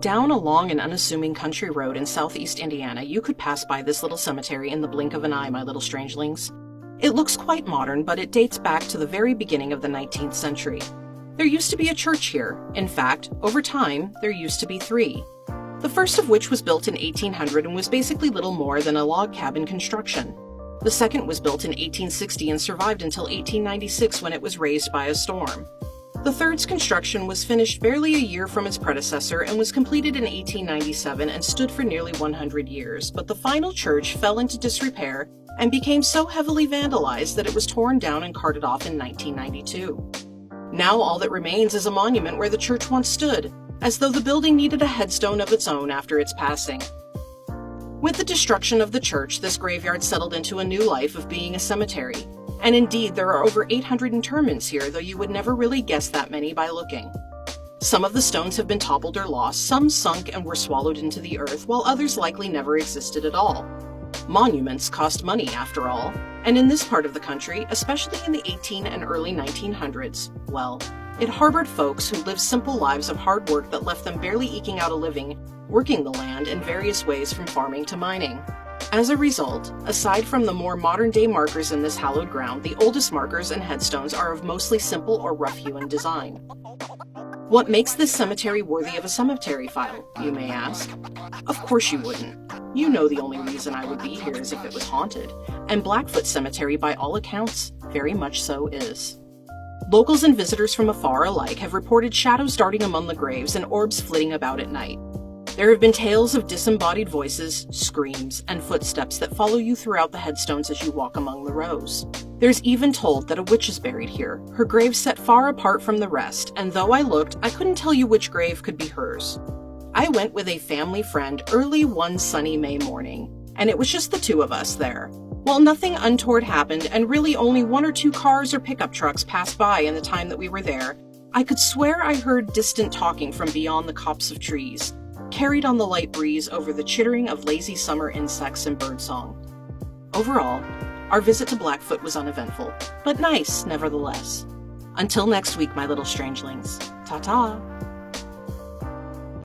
Down a long and unassuming country road in southeast Indiana, you could pass by this little cemetery in the blink of an eye, my little strangelings. It looks quite modern, but it dates back to the very beginning of the 19th century. There used to be a church here. In fact, over time, there used to be 3. The first of which was built in 1800 and was basically little more than a log cabin construction. The second was built in 1860 and survived until 1896 when it was razed by a storm. The third's construction was finished barely a year from its predecessor and was completed in 1897 and stood for nearly 100 years, but the final church fell into disrepair and became so heavily vandalized that it was torn down and carted off in 1992. Now all that remains is a monument where the church once stood, as though the building needed a headstone of its own after its passing. With the destruction of the church, this graveyard settled into a new life of being a cemetery. And indeed, there are over 800 interments here, though you would never really guess that many by looking. Some of the stones have been toppled or lost, some sunk and were swallowed into the earth, while others likely never existed at all. Monuments cost money, after all, and in this part of the country, especially in the 18 and early 1900s, well, it harbored folks who lived simple lives of hard work that left them barely eking out a living, working the land in various ways from farming to mining. As a result, aside from the more modern-day markers in this hallowed ground, the oldest markers and headstones are of mostly simple or rough-hewn design. What makes this cemetery worthy of a cemetery file, you may ask? Of course you wouldn't. You know the only reason I would be here is if it was haunted, and Blackfoot Cemetery, by all accounts, very much so is. Locals and visitors from afar alike have reported shadows darting among the graves and orbs flitting about at night. There have been tales of disembodied voices, screams, and footsteps that follow you throughout the headstones as you walk among the rows. There's even told that a witch is buried here, her grave set far apart from the rest, and though I looked, I couldn't tell you which grave could be hers. I went with a family friend early one sunny May morning, and it was just the 2 of us there. While nothing untoward happened, and really only 1 or 2 cars or pickup trucks passed by in the time that we were there, I could swear I heard distant talking from beyond the copse of trees, carried on the light breeze over the chittering of lazy summer insects and birdsong. Overall, our visit to Blackfoot was uneventful, but nice nevertheless. Until next week, my little strangelings. Ta-ta!